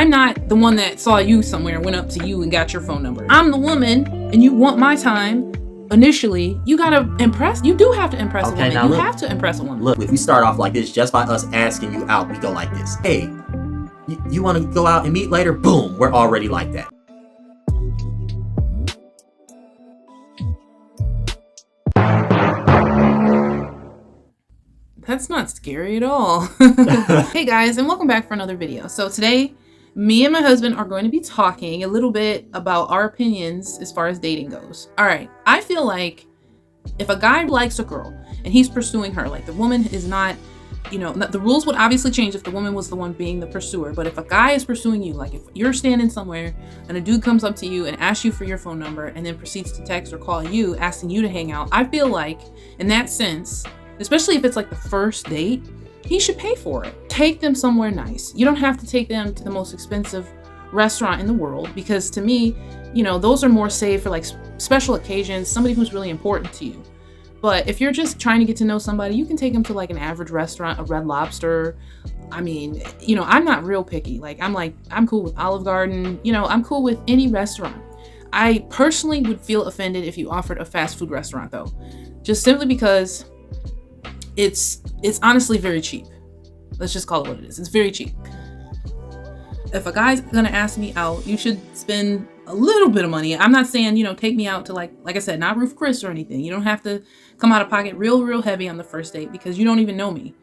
I'm not the one that saw you somewhere and went up to you and got your phone number. I'm the woman and you want my time. Initially, you gotta impress. You do have to impress a woman. You have to impress a woman. Look, if we start off like this, just by us asking you out, we go like this. Hey, you want to go out and meet later? Boom, we're already like that. That's not scary at all. Hey guys, and welcome back for another video. So today, me and my husband are going to be talking a little bit about our opinions as far as dating goes. All right, I feel like if a guy likes a girl and he's pursuing her, like the woman is not, you know, the rules would obviously change if the woman was the one being the pursuer. But if a guy is pursuing you, like if you're standing somewhere and a dude comes up to you and asks you for your phone number and then proceeds to text or call you, asking you to hang out, I feel like in that sense, especially if it's like the first date, he should pay for it. Take them somewhere nice. You don't have to take them to the most expensive restaurant in the world, because to me, you know, those are more saved for like special occasions, somebody who's really important to you. But if you're just trying to get to know somebody, you can take them to like an average restaurant, a Red Lobster. I mean, you know, I'm not real picky. I'm cool with Olive Garden. You know, I'm cool with any restaurant. I personally would feel offended if you offered a fast food restaurant though, just simply because it's honestly very cheap. Let's just call it what it is. It's very cheap. If a guy's gonna ask me out, you should spend a little bit of money. I'm not saying, you know, take me out to like I said, not Ruth Chris or anything. You don't have to come out of pocket real heavy on the first date because you don't even know me.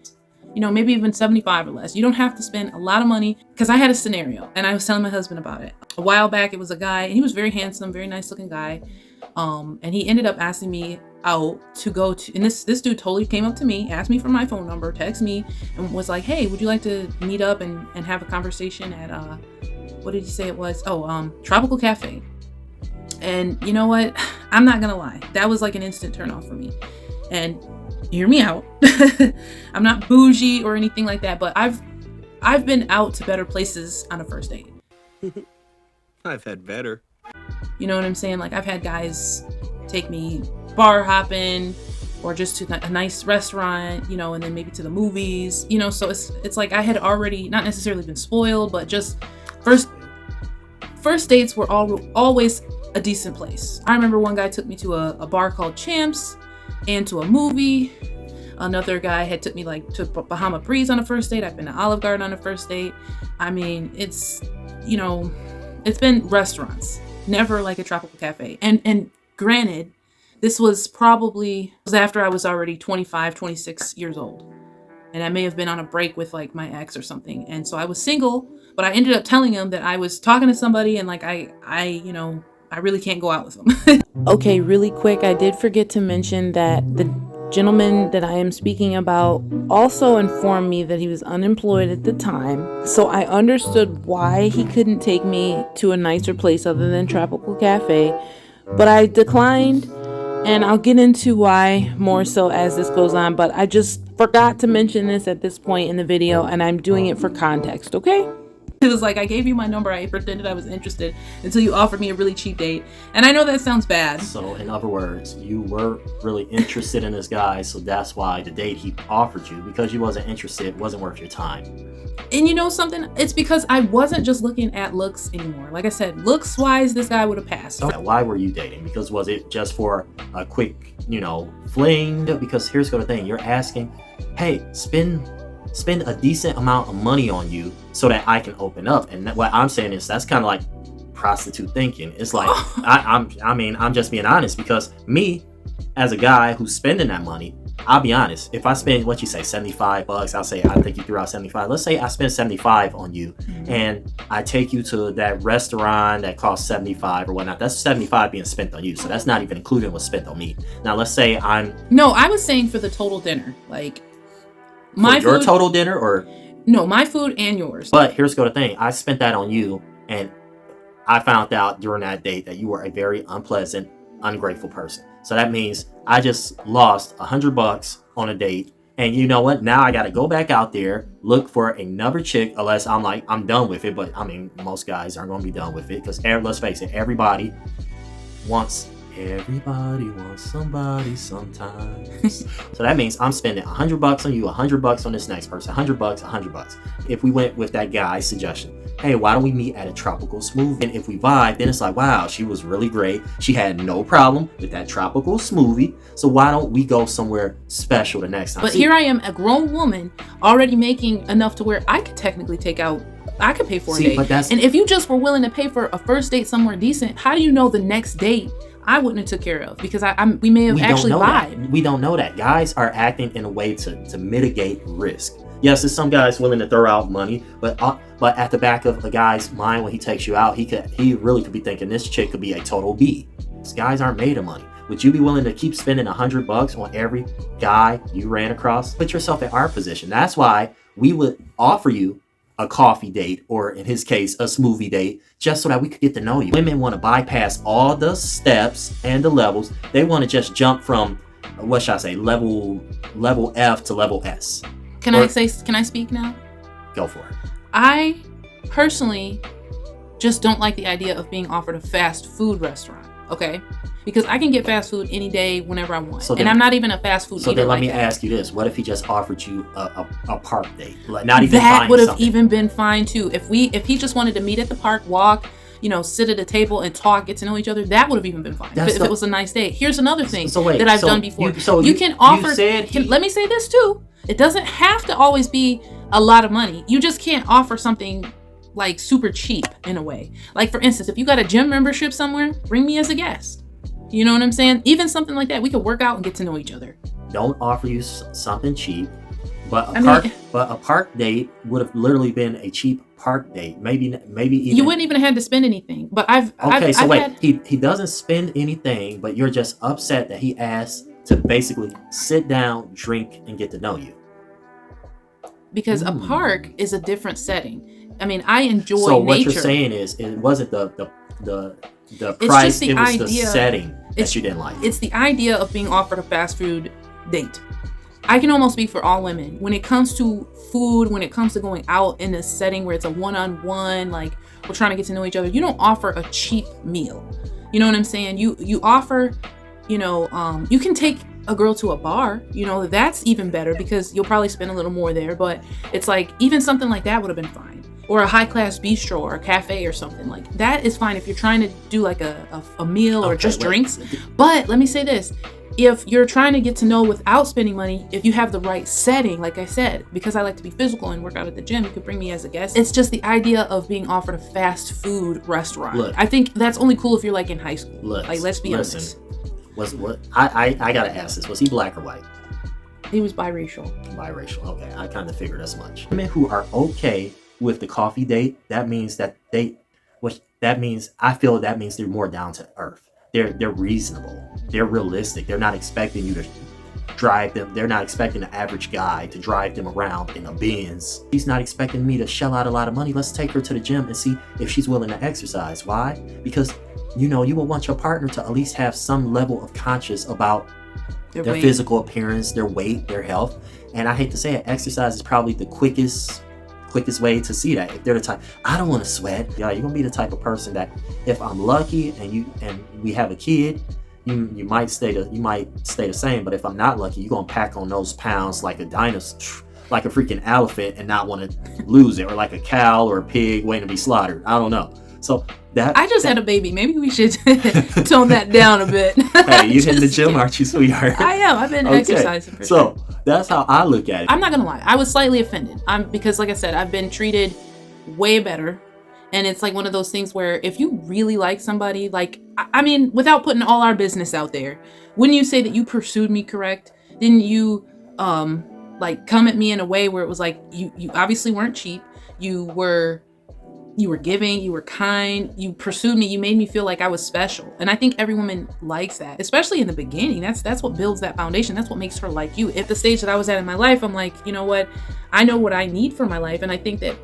You know, maybe even 75 or less. You don't have to spend a lot of money, because I had a scenario and I was telling my husband about it. A while back, it was a guy and he was very handsome, very nice looking guy. And he ended up asking me out to go to, and this dude totally came up to me, asked me for my phone number, texted me, and was like, hey, would you like to meet up and have a conversation at, what did he say it was? Oh, Tropical Cafe. And you know what? I'm not gonna lie. That was like an instant turn off for me. And hear me out. I'm not bougie or anything like that, but I've been out to better places on a first date. I've had better. You know what I'm saying? Like I've had guys take me bar hopping or just to a nice restaurant, you know, and then maybe to the movies, you know, so it's like I had already not necessarily been spoiled, but just first dates were always a decent place. I remember one guy took me to a bar called Champs and to a movie. Another guy had took me like to Bahama Breeze on a first date. I've been to Olive Garden on a first date. I mean, it's, you know, it's been restaurants, never like a Tropical Cafe. And granted, this was after I was already 25, 26 years old. And I may have been on a break with like my ex or something. And so I was single, but I ended up telling him that I was talking to somebody and like you know, I really can't go out with him. Okay, really quick, I did forget to mention that the gentleman that I am speaking about also informed me that he was unemployed at the time. So I understood why he couldn't take me to a nicer place other than Tropical Cafe, but I declined, and I'll get into why more so as this goes on, but I just forgot to mention this at this point in the video, and I'm doing it for context, okay? It was like, I gave you my number, I pretended I was interested until you offered me a really cheap date. And I know that sounds bad. So in other words, you were really interested in this guy, so that's why the date he offered you, because you wasn't interested, wasn't worth your time. And you know something? It's because I wasn't just looking at looks anymore. Like I said, looks wise, this guy would have passed. Okay, why were you dating? Because was it just for a quick, you know, fling? Because here's the thing, you're asking, hey, spend a decent amount of money on you so that I can open up. And what I'm saying is that's kind of like prostitute thinking. It's like I'm just being honest, because me as a guy who's spending that money, I'll be honest, if I spend what you say $75, I'll say I think you threw out 75. Let's say I spend 75 on you, and I take you to that restaurant that costs 75 or whatnot. That's 75 being spent on you, so that's not even including what's spent on me. Now let's say No, I was saying for the total dinner, like your total dinner, or no, my food and yours. But here's the thing, I spent that on you, and I found out during that date that you were a very unpleasant, ungrateful person. So that means I just lost $100 on a date, and you know what? Now I got to go back out there, look for another chick, unless I'm done with it. But I mean, most guys aren't going to be done with it, because let's face it, everybody wants somebody sometimes. So that means I'm spending $100 on you, $100 on this next person, $100. If we went with that guy's suggestion, hey, why don't we meet at a tropical smoothie? And if we vibe, then it's like, wow, she was really great. She had no problem with that tropical smoothie. So why don't we go somewhere special the next time? But here I am, a grown woman, already making enough to where I could technically I could pay for a date. But and if you just were willing to pay for a first date somewhere decent, how do you know the next date I wouldn't have took care of? Because we may have actually vibed. We don't know that. Guys are acting in a way to mitigate risk. Yes, there's some guys willing to throw out money, but at the back of a guy's mind when he takes you out, he really could be thinking this chick could be a total B. These guys aren't made of money. Would you be willing to keep spending $100 on every guy you ran across? Put yourself in our position. That's why we would offer you a coffee date, or in his case, a smoothie date, just so that we could get to know you. Women want to bypass all the steps and the levels. They want to just jump from, what should I say, level F to level S. Can I speak now? Go for it. I personally just don't like the idea of being offered a fast food restaurant, okay? Because I can get fast food any day, whenever I want. And I'm not even a fast food eater. So then let me ask you this. What if he just offered you a park date? Like, not even that would have even been fine too. If he just wanted to meet at the park, walk, sit at a table and talk, get to know each other, that would have even been fine. If it was a nice day. Here's another thing that I've done before. You can offer, let me say this too. It doesn't have to always be a lot of money. You just can't offer something like super cheap in a way. Like for instance, if you got a gym membership somewhere, bring me as a guest. You know what I'm saying? Even something like that, we could work out and get to know each other. Don't offer you something cheap, but a park date would have literally been a cheap park date. Maybe even you wouldn't even have had to spend anything. But he doesn't spend anything, but you're just upset that he asked to basically sit down, drink, and get to know you. Because a park is a different setting. I mean, I enjoy nature. So what you're saying is, it wasn't the price, it was the setting that you didn't like. It's the idea of being offered a fast food date. I can almost speak for all women. When it comes to food, when it comes to going out in a setting where it's a one-on-one, like we're trying to get to know each other, you don't offer a cheap meal. You know what I'm saying? You offer, you can take a girl to a bar, that's even better because you'll probably spend a little more there. But it's like, even something like that would have been fine. Or a high-class bistro or a cafe or something like that is fine if you're trying to do like a meal or just drinks. But let me say this. If you're trying to get to know without spending money, if you have the right setting, like I said, because I like to be physical and work out at the gym, you could bring me as a guest. It's just the idea of being offered a fast food restaurant. Look, I think that's only cool if you're like in high school. Let's be honest. I gotta ask this. Was he black or white? He was biracial. Biracial. Okay, I kind of figured as much. Women who are okay with the coffee date, that means I feel that means they're more down to earth. They're reasonable. They're realistic. They're not expecting you to drive them. They're not expecting the average guy to drive them around in a Benz. She's not expecting me to shell out a lot of money. Let's take her to the gym and see if she's willing to exercise. Why? Because you will want your partner to at least have some level of conscious about their physical appearance, their weight, their health. And I hate to say it, exercise is probably the quickest way to see that. If they're the type, I don't want to sweat. Yeah, you're gonna be the type of person that if I'm lucky and we have a kid, you might stay the same. But if I'm not lucky, you're gonna pack on those pounds like a dinosaur, like a freaking elephant, and not want to lose it, or like a cow or a pig waiting to be slaughtered. I don't know. So I just had a baby. Maybe we should tone that down a bit. Hey, you in the gym, aren't you, sweetheart? I am. I've been exercising for sure. So that's how I look at it. I'm not gonna lie. I was slightly offended. Because like I said, I've been treated way better. And it's like one of those things where if you really like somebody, like, I mean, without putting all our business out there, wouldn't you say that you pursued me correct? Didn't you like come at me in a way where it was like you obviously weren't cheap. You were giving, you were kind, you pursued me, you made me feel like I was special. And I think every woman likes that, especially in the beginning. That's what builds that foundation. That's what makes her like you. At the stage that I was at in my life, I'm like, you know what? I know what I need for my life. And I think that,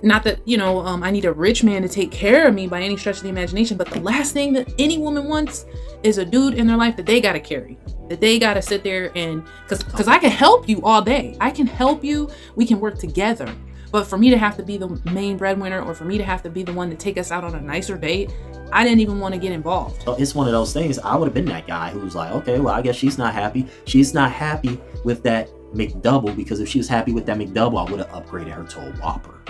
not that, I need a rich man to take care of me by any stretch of the imagination, but the last thing that any woman wants is a dude in their life that they got to carry, that they got to sit there and, because I can help you all day. I can help you. We can work together. But for me to have to be the main breadwinner, or for me to have to be the one to take us out on a nicer date, I didn't even want to get involved. It's one of those things. I would have been that guy who was like, okay, well, I guess she's not happy. She's not happy with that McDouble, because if she was happy with that McDouble, I would have upgraded her to a Whopper.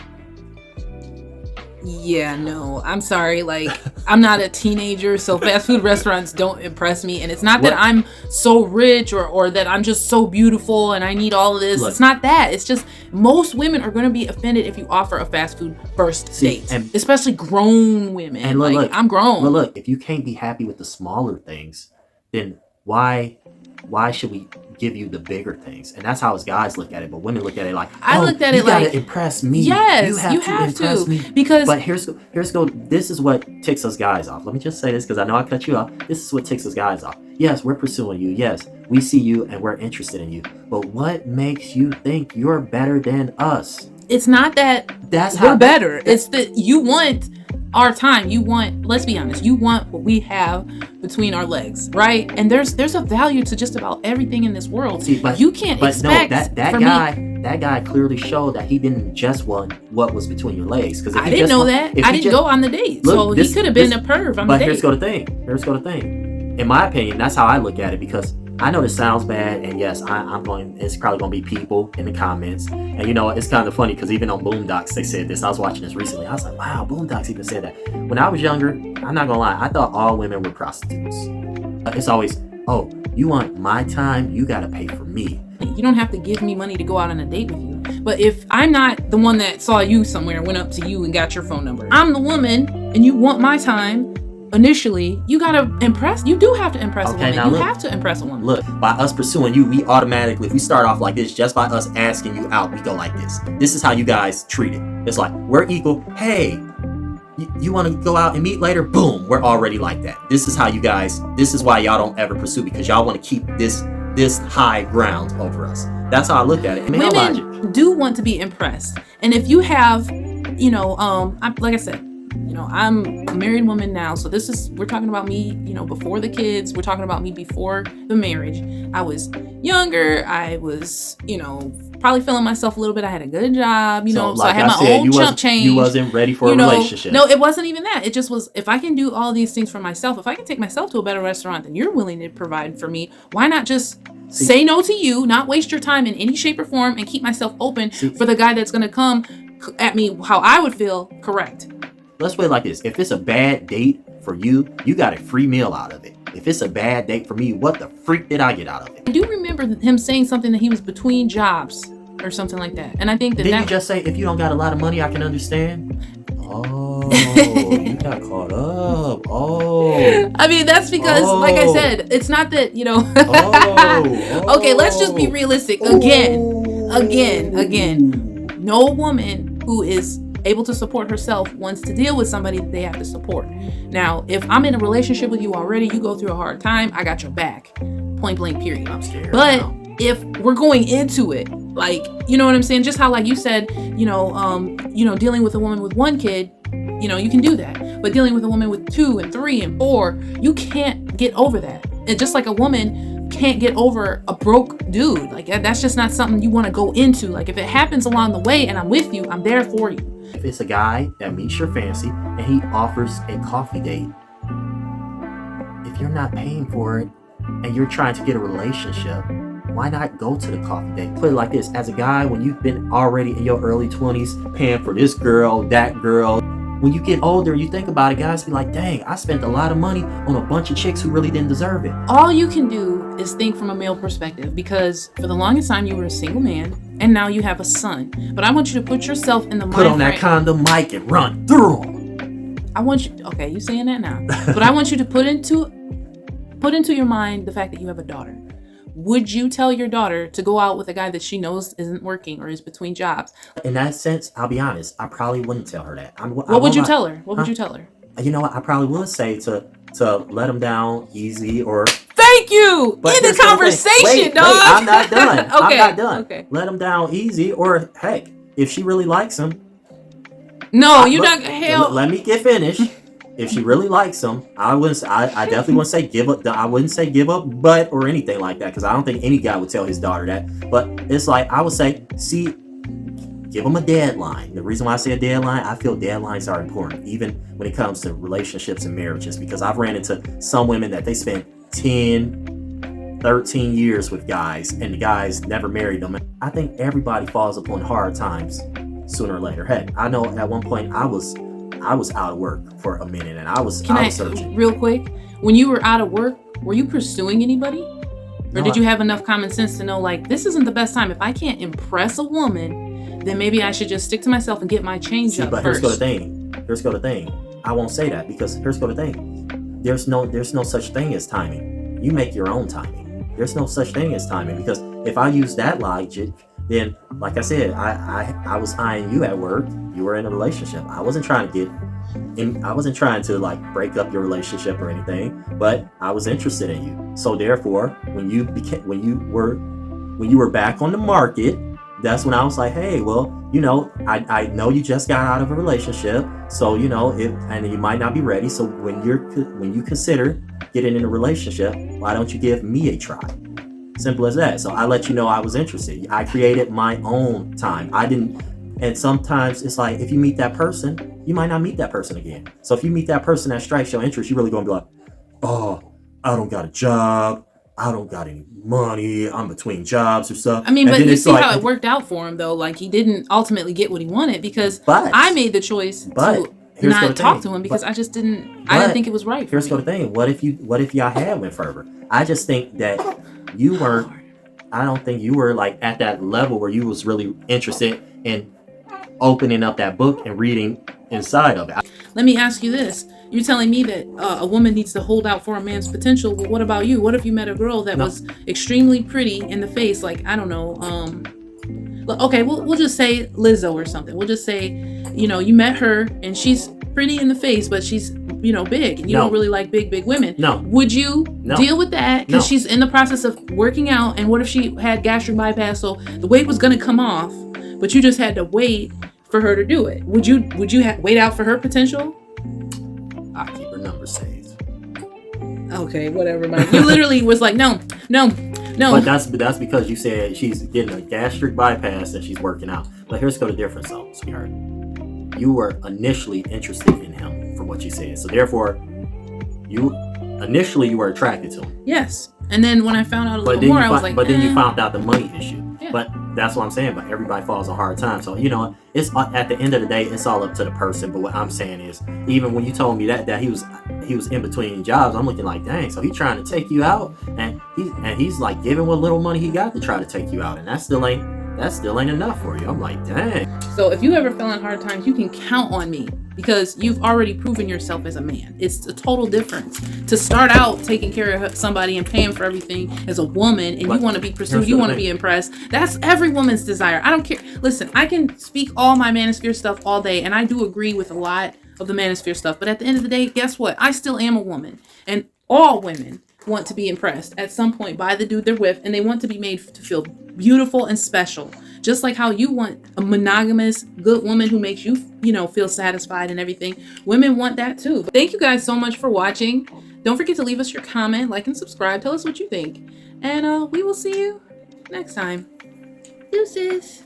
Yeah, no, I'm sorry. Like, I'm not a teenager, so fast food restaurants don't impress me. And it's not that I'm so rich or that I'm just so beautiful and I need all of this. It's not that. It's just most women are going to be offended if you offer a fast food first date, especially grown women. And look, I'm grown. Well, look, if you can't be happy with the smaller things, then why should we give you the bigger things? And that's how us guys look at it, but women look at it like, I looked at it like, you like, gotta impress me. Yes, you have to impress me. Because but here's this is what ticks us guys off. Let me just say this because I know I cut you off. This is what ticks us guys off. Yes, we're pursuing you. Yes, we see you and we're interested in you. But what makes you think you're better than us? It's not that we're better. It's that you want our time. You want, let's be honest, you want what we have between our legs, right? And there's a value to just about everything in this world. See, but you can't expect that guy clearly showed that he didn't just want what was between your legs. Because I didn't know that. I didn't go on the date. So he could have been a perv on the date. But here's the thing. In my opinion, that's how I look at it, because I know this sounds bad, and yes, it's probably going to be people in the comments. And you know, it's kind of funny because even on Boondocks, they said this. I was watching this recently. I was like, wow, Boondocks even said that. When I was younger, I'm not going to lie, I thought all women were prostitutes. It's always, oh, you want my time? You got to pay for me. You don't have to give me money to go out on a date with you. But if I'm not the one that saw you somewhere, went up to you and got your phone number, I'm the woman and you want my time, initially, you gotta impress. You do have to impress a woman. You have to impress a woman. Look, by us pursuing you, we automatically, if we start off like this, just by us asking you out, we go like this. This is how you guys treat it. It's like, we're equal. Hey, you want to go out and meet later? Boom, we're already like that. This is how you guys, this is why y'all don't ever pursue, because y'all want to keep this high ground over us. That's how I look at it. Women do want to be impressed. And if you have, like I said, I'm a married woman now, so we're talking about me, before the kids. We're talking about me before the marriage. I was younger. I was, probably feeling myself a little bit. I had a good job, so I had my own chump change. You wasn't ready for a relationship. No, it wasn't even that. It just was, if I can do all these things for myself, if I can take myself to a better restaurant than you're willing to provide for me, why not just say no to you, not waste your time in any shape or form, and keep myself open for the guy that's going to come at me how I would feel correct. Let's put it like this. If it's a bad date for you, you got a free meal out of it. If it's a bad date for me, what the freak did I get out of it? I do remember him saying something that he was between jobs or something like that. And I think Didn't you just say, if you don't got a lot of money, I can understand? Oh, you got caught up. Oh. I mean, that's because, like I said, it's not that, Okay, let's just be realistic. Again. No woman who is able to support herself wants to deal with somebody that they have to support. Now, if I'm in a relationship with you already, you go through a hard time, I got your back. Point blank, period. I'm scared. But if we're going into it, like, you know what I'm saying? Just how, like you said, dealing with a woman with one kid, you can do that. But dealing with a woman with 2 and 3 and 4, you can't get over that. And just like a woman can't get over a broke dude, like that's just not something you want to go into. Like if it happens along the way and I'm with you, I'm there for you. If it's a guy that meets your fancy and he offers a coffee date, if you're not paying for it and you're trying to get a relationship, why not go to the coffee date? Put it like this. As a guy, when you've been already in your early 20s paying for this girl, that girl, when you get older, you think about it, guys be like, dang, I spent a lot of money on a bunch of chicks who really didn't deserve it. All you can do is think from a male perspective, because for the longest time you were a single man and now you have a son. But I want you to put yourself in the mind frame. Put on that condom mic and run through them. I want you, okay, you saying that now. But I want you to put into your mind the fact that you have a daughter. Would you tell your daughter to go out with a guy that she knows isn't working or is between jobs? In that sense, I'll be honest, I probably wouldn't tell her that. What would you tell her? What would you tell her? You know what? I probably would say to let him down easy or... Thank you! But in the conversation, dog! Wait, I'm not done. Okay. I'm not done. Okay. Let him down easy, or heck, if she really likes him... No, you're not... Hell... Let me get finished. If she really likes him, I definitely wouldn't say give up. I wouldn't say give up butt or anything like that, because I don't think any guy would tell his daughter that. But it's like, I would say, give him a deadline. The reason why I say a deadline, I feel deadlines are important, even when it comes to relationships and marriages, because I've ran into some women that they spent 10, 13 years with guys, and the guys never married them. I think everybody falls upon hard times sooner or later. Heck, I know at one point I was I was out of work for a minute, and I was searching. Real quick, when you were out of work, were you pursuing anybody? Or did you have enough common sense to know, like, this isn't the best time? If I can't impress a woman, then maybe I should just stick to myself and get my change up but first. Here's the thing. I won't say that, because here's the thing. There's no such thing as timing. You make your own timing. There's no such thing as timing, because if I use that logic, then, like I said, I was eyeing you at work. You were in a relationship. I wasn't trying to like break up your relationship or anything, but I was interested in you. So therefore, when you were back on the market, that's when I was like, hey, well, I know you just got out of a relationship, so and you might not be ready. So when you consider getting in a relationship, why don't you give me a try? Simple as that. So I let you know I was interested. I created my own time. And sometimes it's like, if you meet that person, you might not meet that person again. So if you meet that person that strikes your interest, you're really going to be like, oh, I don't got a job. I don't got any money. I'm between jobs or stuff. I mean, but you see how it worked out for him, though. Like, he didn't ultimately get what he wanted, because I made the choice to not talk to him, because I didn't think it was right. Here's the thing. What if y'all had went further? I just think that you weren't. I don't think you were like at that level where you was really interested in opening up that book and reading inside of it. Let me ask you this. You're telling me that a woman needs to hold out for a man's potential. Well, what about you? What if you met a girl that was extremely pretty in the face? Like, I don't know. Okay, we'll just say Lizzo or something. We'll just say, you met her and she's pretty in the face, but she's, big. And you don't really like big women. No. Would you deal with that? Because she's in the process of working out. And what if she had gastric bypass? So the weight was going to come off, but you just had to wait for her to do it. Would you wait out for her potential? I keep her number saved. Okay, whatever, Mike. You literally was like, no. But that's because you said she's getting a gastric bypass and she's working out. But here's the difference, though, sweetheart. You were initially interested in him, from what you said. So therefore, you were attracted to him. Yes. And then when I found out a little more, I was like, but then you found out the money issue. Yeah. But that's what I'm saying. But everybody falls on hard times. So, it's at the end of the day, it's all up to the person. But what I'm saying is, even when you told me that he was in between jobs, I'm looking like, dang, so he's trying to take you out, and he's like giving what little money he got to try to take you out, and that still ain't enough for you. I'm like, dang. So if you ever fell in hard times, you can count on me, because you've already proven yourself as a man. It's a total difference to start out taking care of somebody and paying for everything as a woman, and you want to be pursued, you want to be impressed. That's every woman's desire. I don't care. Listen, I can speak all my manosphere stuff all day, and I do agree with a lot of the manosphere stuff. But at the end of the day, guess what? I still am a woman, and all women want to be impressed at some point by the dude they're with, and they want to be made to feel beautiful and special. Just like how you want a monogamous, good woman who makes you, feel satisfied and everything. Women want that too. But thank you guys so much for watching. Don't forget to leave us your comment, like, and subscribe. Tell us what you think. And we will see you next time. Deuces.